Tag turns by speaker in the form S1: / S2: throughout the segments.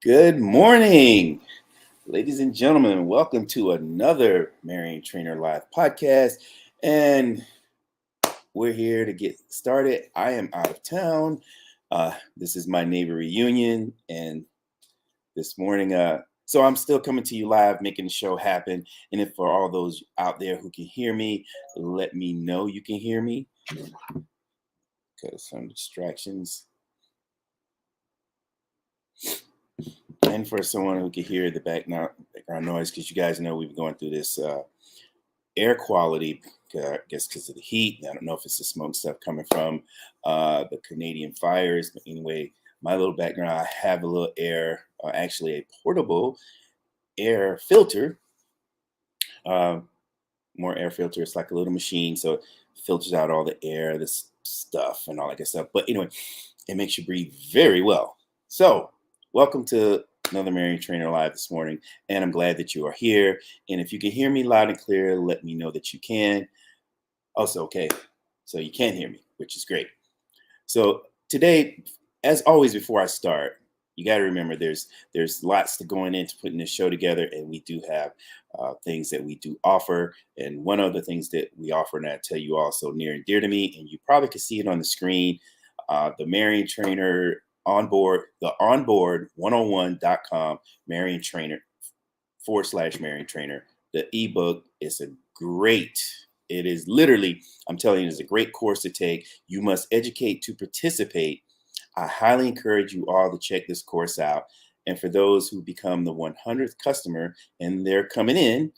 S1: Good morning, ladies and gentlemen. Welcome to another Marion Trainer Live podcast. And we're here to get started. I am out of town. This is my neighbor reunion. And this morning, so I'm still coming to you live, making the show happen. And if for all those out there who can hear me, let me know you can hear me. Because some distractions. And for someone who can hear the background noise, because you guys know we've been going through this air quality, I guess because of the heat. I don't know if it's the smoke stuff coming from the Canadian fires. But anyway, my little background, I have a little air, actually a portable air filter. More air filter. It's like a little machine. So it filters out all the air, this stuff and all that good stuff. But anyway, it makes you breathe very well. So welcome to another Marion Trainer Live this morning, and I'm glad that you are here. And if you can hear me loud and clear, let me know that you can. Also, okay, so you can hear me, which is great. So today, as always, before I start, you got to remember there's lots to going into putting this show together, and we do have things that we do offer. And one of the things that we offer, and I tell you also near and dear to me, and you probably can see it on the screen, the Marion Trainer onboard 101.com Marion Trainer / Marion Trainer. The ebook is it is literally, I'm telling you, it's a great course to take. You must educate to participate. I highly encourage you all to check this course out. And for those who become the 100th customer, and they're coming in,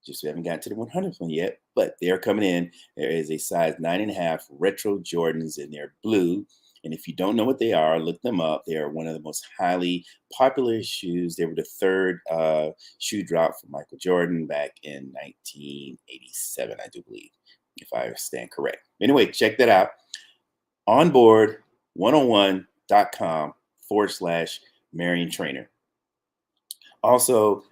S1: just we haven't gotten to the 100th one yet, but they're coming in. There is a size 9.5 retro Jordans, and they're blue. And if you don't know what they are, look them up. They are one of the most highly popular shoes. They were the third shoe drop for Michael Jordan back in 1987, I do believe, if I stand correct. Anyway, check that out. Onboard101.com / Marion Trainer. Also,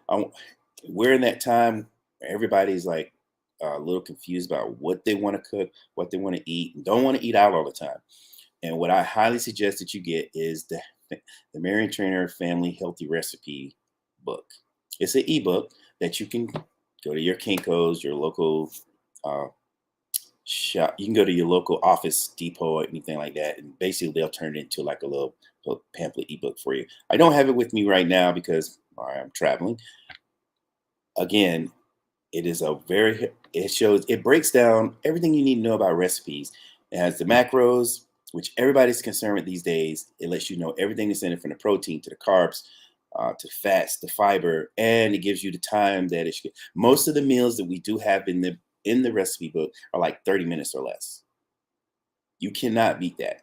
S1: we're in that time where everybody's like a little confused about what they want to cook, what they want to eat, and don't want to eat out all the time. And what I highly suggest that you get is the Marion Trainer Family Healthy Recipe book. It's an ebook that you can go to your Kinko's, your local shop. You can go to your local Office Depot or anything like that, and basically they'll turn it into like a little pamphlet ebook for you. I don't have it with me right now because I'm traveling. Again, it breaks down everything you need to know about recipes. It has the macros, which everybody's concerned with these days. It lets you know everything that's in it, from the protein to the carbs, to fats, to fiber, and it gives you the time that it should. Most of the meals that we do have in the recipe book are like 30 minutes or less. You cannot beat that.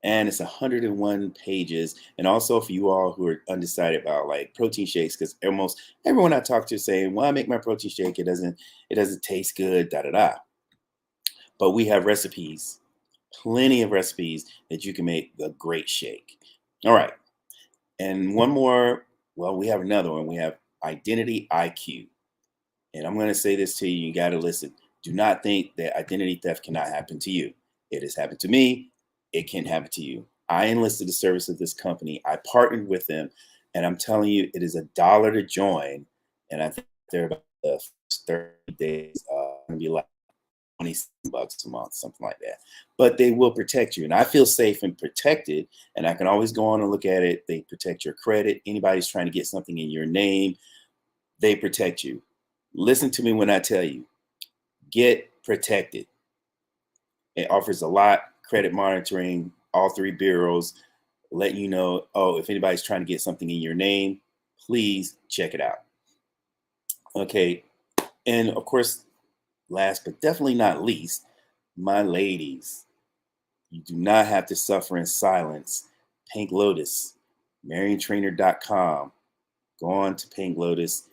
S1: And it's 101 pages. And also for you all who are undecided about like protein shakes, because almost everyone I talk to is saying, well, I make my protein shake, it doesn't taste good, da da da. But we have recipes, plenty of recipes that you can make a great shake. All right. And one more, well, we have another one. We have Identity IQ. And I'm going to say this to you, you got to listen. Do not think that identity theft cannot happen to you. It has happened to me. It can happen to you. I enlisted the service of this company. I partnered with them, and I'm telling you, it is $1 to join. And I think they're about the first 30 days going to be like $20 a month, something like that. But they will protect you, and I feel safe and protected. And I can always go on and look at it. They protect your credit. Anybody's trying to get something in your name, they protect you. Listen to me when I tell you, get protected. It offers a lot. Credit monitoring, all 3 bureaus, letting you know, if anybody's trying to get something in your name, please check it out. Okay. And of course, last but definitely not least, my ladies, you do not have to suffer in silence. Pink Lotus, MarionTrainer.com. Go on to Pink Lotus.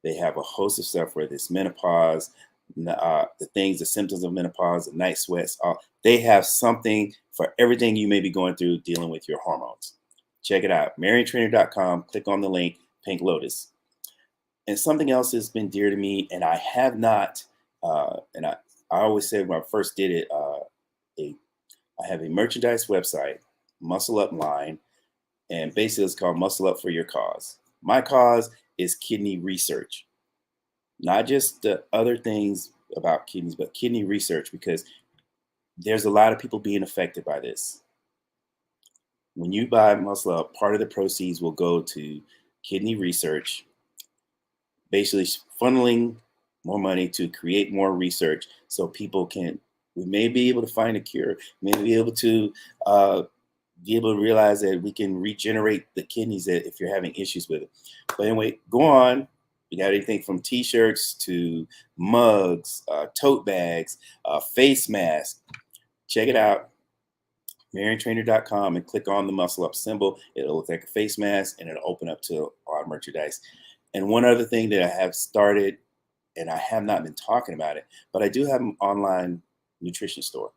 S1: They have a host of stuff, whether it's menopause, the symptoms of menopause, the night sweats. They have something for everything you may be going through dealing with your hormones. Check it out. MarionTrainer.com. Click on the link, Pink Lotus. And something else has been dear to me, and I have not, and I always said when I first did it, I have a merchandise website, Muscle Up Line, And basically, it's called Muscle Up for Your Cause. My cause is kidney research, not just the other things about kidneys, but kidney research, because there's a lot of people being affected by this. When you buy Muscle Up, part of the proceeds will go to kidney research, basically funneling more money to create more research so people can, we may be able to find a cure, may uh, be able to realize that we can regenerate the kidneys that if you're having issues with it. But anyway, go on. You got anything from t-shirts to mugs, tote bags, face masks. Check it out, MarionTrainer.com, and click on the Muscle Up symbol. It'll look like a face mask and it'll open up to our merchandise. And one other thing that I have started, and I have not been talking about it, but I do have an online nutrition store.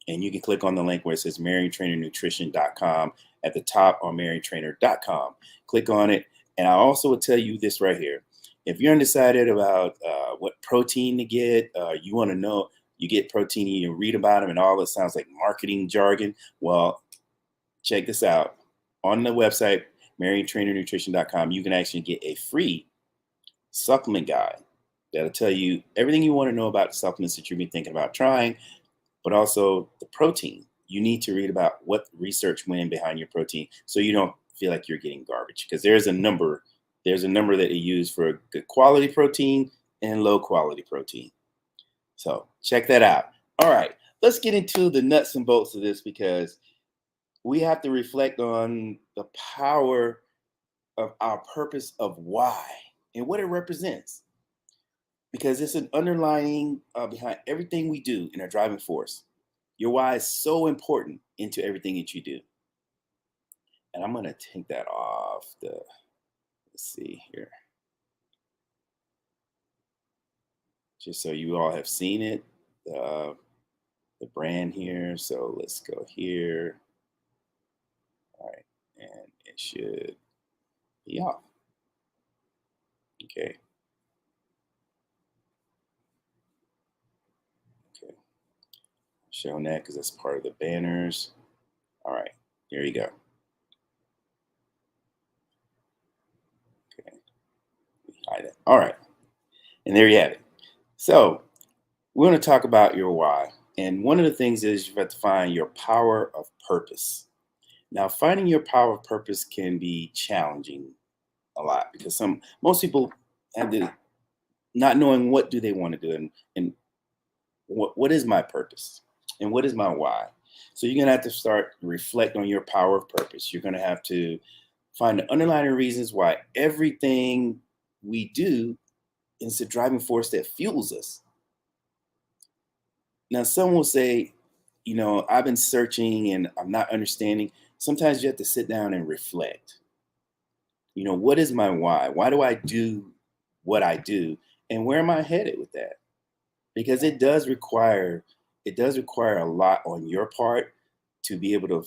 S1: And you can click on the link where it says MarionTrainerNutrition.com at the top, on MarionTrainer.com. Click on it. And I also will tell you this right here. If you're undecided about what protein to get, you want to know, you get protein, you read about them and all it sounds like marketing jargon. Well, check this out. On the website, MarionTrainerNutrition.com, you can actually get a free supplement guide that'll tell you everything you want to know about supplements that you've been thinking about trying, but also the protein. You need to read about what research went in behind your protein so you don't feel like you're getting garbage, because there's a number that you use for good quality protein and low quality protein. So check that out. All right, let's get into the nuts and bolts of this, because we have to reflect on the power of our purpose of why and what it represents, because it's an underlying behind everything we do in our driving force. Your why is so important into everything that you do. And I'm going to take that off let's see here, just so you all have seen it, the brand here. So let's go here. All right, and it should be off. Okay. Okay. Showing that because that's part of the banners. All right, there you go. Okay. Hide it. All right. And there you have it. So we're going to talk about your why. And one of the things is you have to find your power of purpose. Now, finding your power of purpose can be challenging a lot, because most people have the not knowing what do they want to do, and what is my purpose and what is my why. So you're going to have to start reflect on your power of purpose. You're going to have to find the underlying reasons why everything we do is the driving force that fuels us. Now, some will say, I've been searching and I'm not understanding. Sometimes you have to sit down and reflect. What is my why? Why do I do what I do? And where am I headed with that? Because it does require a lot on your part to be able to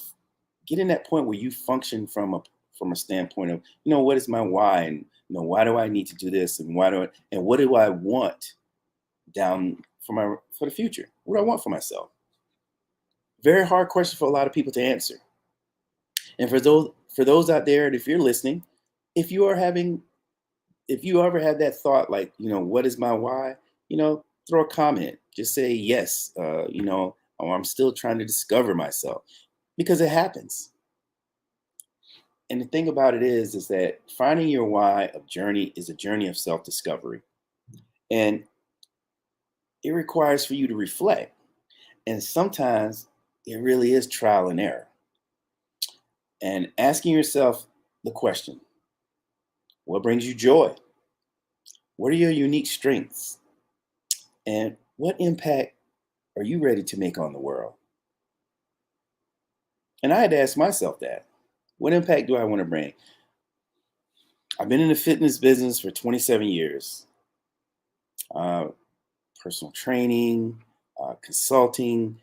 S1: get in that point where you function from a standpoint of, what is my why? And, why do I need to do this? And what do I want down for the future? What do I want for myself? Very hard question for a lot of people to answer. And for those out there, and if you're listening, if you ever had that thought, like, what is my why? Throw a comment. Just say yes. I'm still trying to discover myself, because it happens. And the thing about it is that finding your why is a journey of self-discovery. And it requires for you to reflect. And sometimes it really is trial and error. And asking yourself the question, what brings you joy? What are your unique strengths? And what impact are you ready to make on the world? And I had to ask myself that. What impact do I want to bring? I've been in the fitness business for 27 years. Personal training, consulting,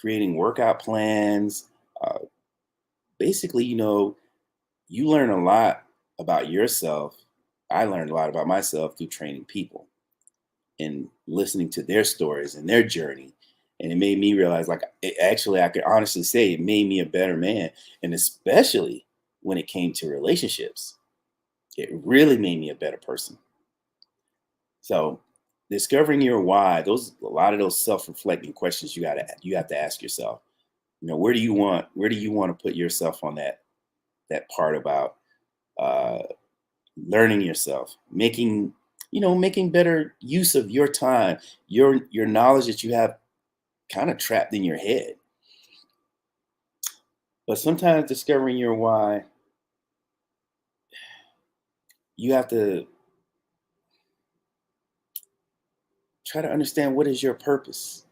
S1: creating workout plans. Basically, you learn a lot about yourself. I learned a lot about myself through training people and listening to their stories and their journey. And it made me realize, like, actually, I could honestly say it made me a better man. And especially when it came to relationships, it really made me a better person. So, discovering your why, those a lot of those self-reflecting questions you have to ask yourself. Where do you want to put yourself on that part about uh, learning yourself, making better use of your time, your knowledge that you have kind of trapped in your head. But sometimes discovering your why, you have to try to understand what is your purpose.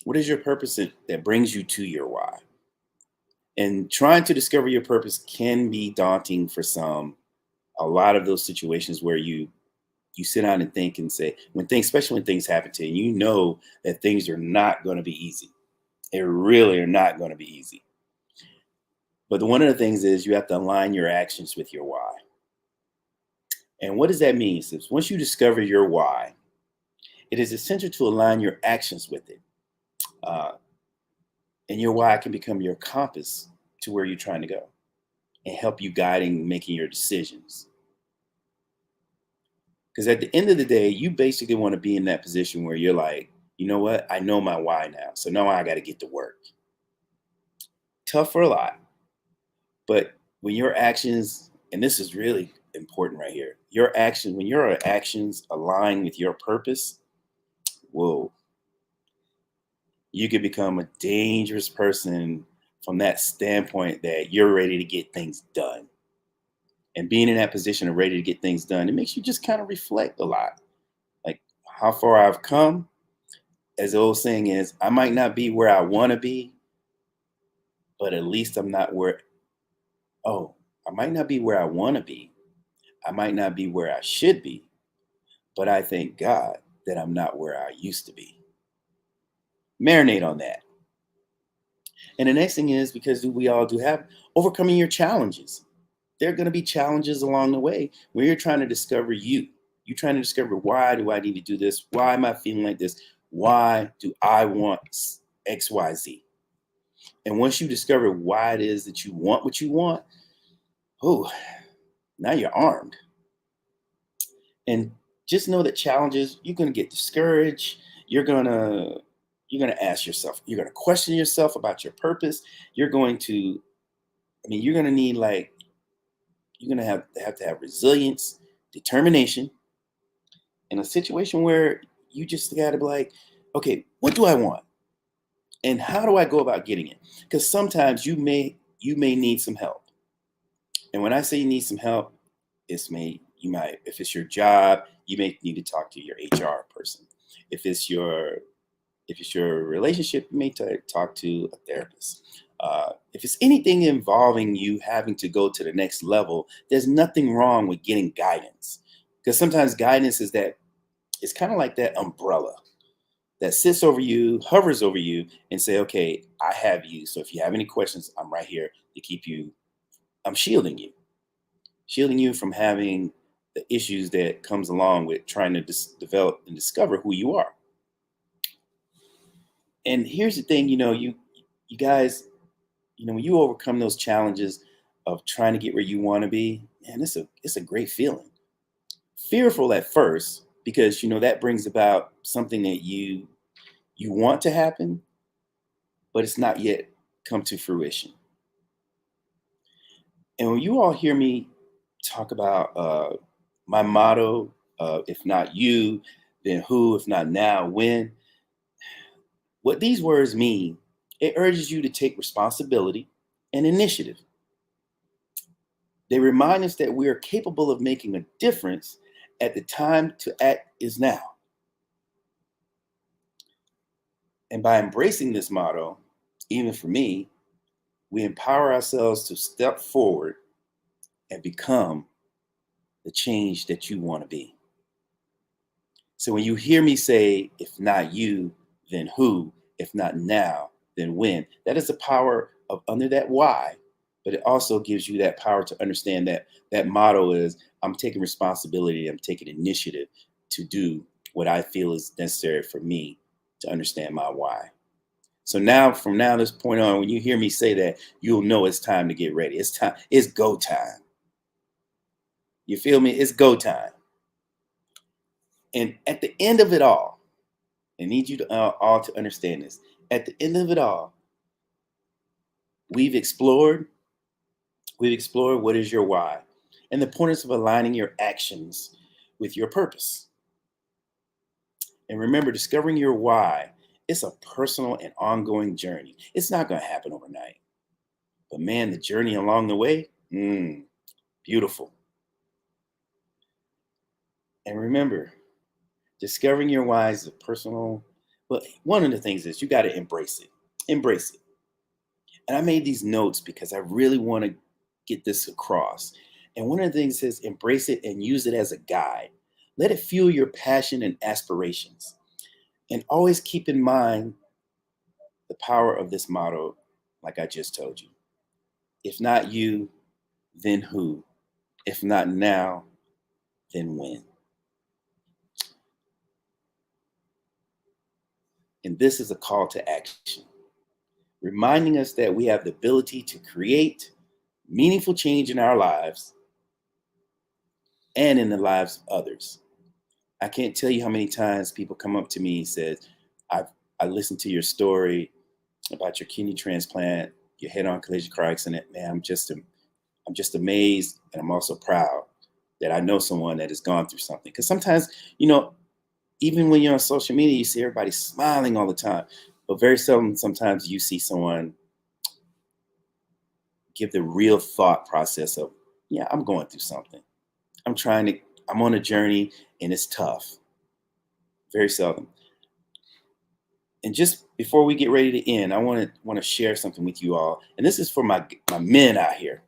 S1: What is your purpose that brings you to your why? And trying to discover your purpose can be daunting for some. A lot of those situations where you sit down and think and say, when things, especially when things happen to you, you know that things are not going to be easy. They really are not going to be easy. But one of the things is you have to align your actions with your why. And what does that mean? So once you discover your why, it is essential to align your actions with it. Uh, and your why can become your compass to where you're trying to go and help you guiding making your decisions. Because at the end of the day, you basically want to be in that position where you're like, you know what? I know my why now. So now I got to get to work. Tough for a lot. But when your actions, and this is really important right here, when your actions align with your purpose, whoa, you could become a dangerous person from that standpoint that you're ready to get things done. And being in that position of ready to get things done, it makes you just kind of reflect a lot. Like how far I've come, as the old saying is, I might not be where I want to be, but at least I'm not where, oh, I might not be where I want to be. I might not be where I should be, but I thank God that I'm not where I used to be. Marinate on that. And the next thing is, because we all do have overcoming your challenges. There are going to be challenges along the way where you're trying to discover you. You're trying to discover, why do I need to do this? Why am I feeling like this? Why do I want XYZ? And once you discover why it is that you want what you want, oh, now you're armed. And just know that challenges, you're going to get discouraged. You're going to ask yourself, you're going to question yourself about your purpose. You're going to, you're going to need, like, you're going to have to have resilience, determination in a situation where you just got to be like, okay, what do I want? And how do I go about getting it? Because sometimes you may need some help. And when I say you need some help, if it's your job, you may need to talk to your HR person. If it's your relationship, you may talk to a therapist. If it's anything involving you having to go to the next level, there's nothing wrong with getting guidance. Because sometimes guidance is that, it's kind of like that umbrella that sits over you, hovers over you, and say, okay, I have you. So if you have any questions, I'm right here to keep you, I'm shielding you from having the issues that comes along with trying to develop and discover who you are. And here's the thing, you guys, when you overcome those challenges of trying to get where you want to be, man, it's a great feeling. Fearful at first, because that brings about something that you want to happen, but it's not yet come to fruition. And when you all hear me talk about my motto, if not you, then who? If not now, when? What these words mean, it urges you to take responsibility and initiative. They remind us that we are capable of making a difference at the time to act is now. And by embracing this motto, even for me, we empower ourselves to step forward and become the change that you want to be. So when you hear me say, if not you, then who? If not now, then when? That is the power of under that why. But it also gives you that power to understand that that motto is, I'm taking responsibility, I'm taking initiative to do what I feel is necessary for me to understand my why. So now, from now this point on, when you hear me say that, you'll know it's time to get ready. It's time. It's go time. You feel me? It's go time. And at the end of it all, I need you to all to understand this. At the end of it all, we've explored what is your why and the importance of aligning your actions with your purpose. And remember, discovering your why is a personal and ongoing journey. It's not going to happen overnight. But man, the journey along the way, beautiful. And remember, discovering your why is a personal, well, one of the things is you got to embrace it. Embrace it. And I made these notes because I really want to get this across. And one of the things is embrace it and use it as a guide. Let it fuel your passion and aspirations. And always keep in mind the power of this motto, like I just told you. If not you, then who? If not now, then when? And this is a call to action, reminding us that we have the ability to create meaningful change in our lives and in the lives of others. I can't tell you how many times people come up to me and said, I listened to your story about your kidney transplant, your head-on collision car accident. Man, I'm just amazed, and I'm also proud that I know someone that has gone through something. Because sometimes, even when you're on social media, you see everybody smiling all the time, but very seldom, sometimes you see someone give the real thought process of, yeah, I'm going through something. I'm on a journey and it's tough. Very seldom. And just before we get ready to end, I want to share something with you all. And this is for my men out here.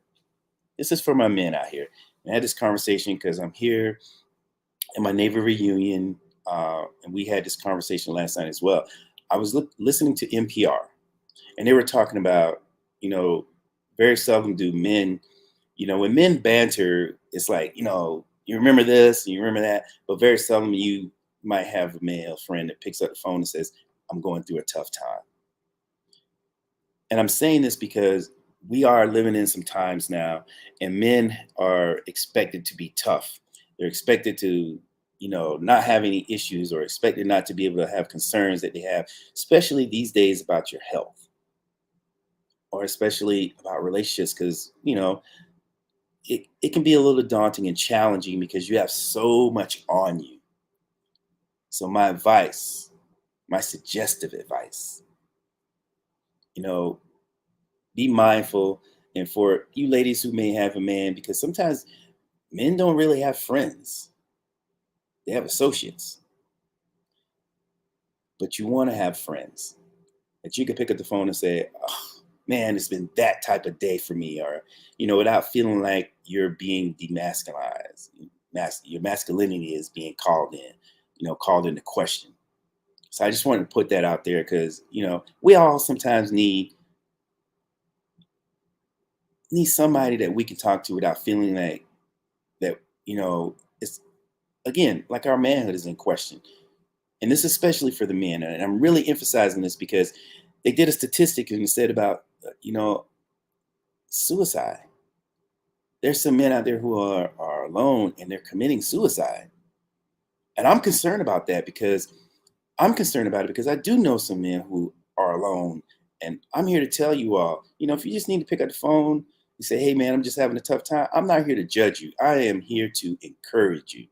S1: This is for my men out here. I had this conversation because I'm here in my Navy reunion, and we had this conversation last night as well. I was listening to NPR, and they were talking about, very seldom do men, when men banter, it's like, you remember this, and you remember that, but very seldom you might have a male friend that picks up the phone and says, I'm going through a tough time. And I'm saying this because we are living in some times now, and men are expected to be tough. They're expected to, not have any issues, or expected not to be able to have concerns that they have, especially these days about your health, or especially about relationships, because, it can be a little daunting and challenging because you have so much on you. So my advice, my suggestive advice, be mindful. And for you ladies who may have a man, because sometimes men don't really have friends, they have associates. But you want to have friends that you can pick up the phone and say, oh, man, it's been that type of day for me, or, without feeling like you're being demasculinized. Your masculinity is being called into question. So I just wanted to put that out there because, we all sometimes need somebody that we can talk to without feeling like that, it's, again, like our manhood is in question. And this is especially for the men. And I'm really emphasizing this because they did a statistic and said about, suicide. There's some men out there who are alone and they're committing suicide. And I'm concerned about that because I do know some men who are alone. And I'm here to tell you all, if you just need to pick up the phone and say, hey, man, I'm just having a tough time. I'm not here to judge you. I am here to encourage you.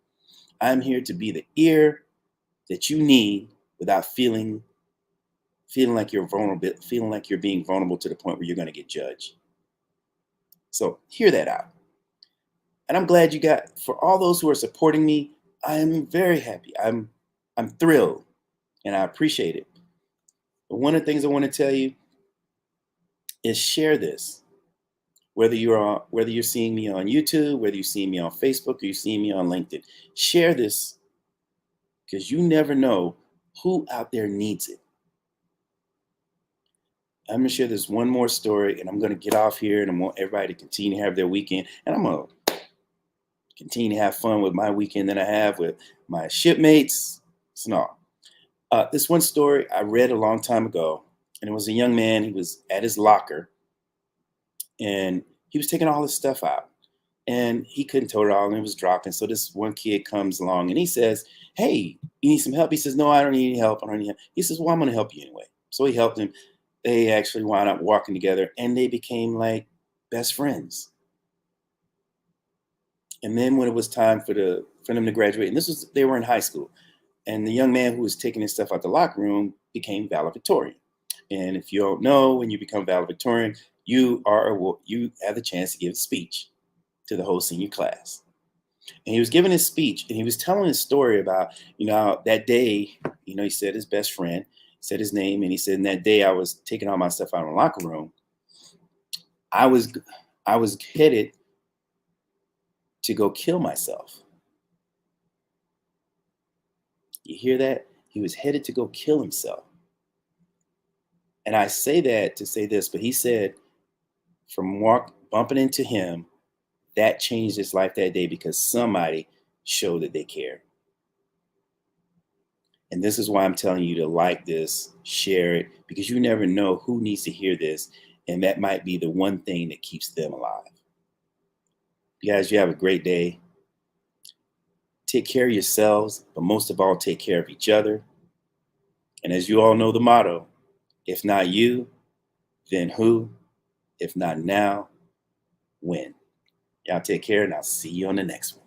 S1: I'm here to be the ear that you need without feeling like you're vulnerable, feeling like you're being vulnerable to the point where you're going to get judged. So hear that out. And I'm glad for all those who are supporting me, I am very happy. I'm thrilled and I appreciate it. But one of the things I want to tell you is share this. Whether you're seeing me on YouTube, whether you're seeing me on Facebook, or you're seeing me on LinkedIn, share this because you never know who out there needs it. I'm going to share this one more story and I'm going to get off here, and I want everybody to continue to have their weekend. And I'm going to continue to have fun with my weekend that I have with my shipmates. It's not. This one story I read a long time ago, and it was a young man. He was at his locker, and he was taking all his stuff out, and he couldn't tote it all, and it was dropping. So this one kid comes along, and he says, "Hey, you need some help?" He says, "No, I don't need any help. I don't need help." He says, "Well, I'm going to help you anyway." So he helped him. They actually wound up walking together, and they became like best friends. And then when it was time for them to graduate, and this was they were in high school, and the young man who was taking his stuff out the locker room became valedictorian. And if you don't know, when you become valedictorian, you have the chance to give a speech to the whole senior class. And he was giving his speech, and he was telling his story about, that day, he said his best friend, said his name, and he said, "And that day I was taking all my stuff out of the locker room. I was I was headed to go kill myself." You hear that? He was headed to go kill himself. And I say that to say this, but he said from bumping into him, that changed his life that day because somebody showed that they care. And this is why I'm telling you to like this, share it, because you never know who needs to hear this. And that might be the one thing that keeps them alive. You guys, you have a great day. Take care of yourselves, but most of all, take care of each other. And as you all know the motto, if not you, then who? If not now, when? Y'all take care, and I'll see you on the next one.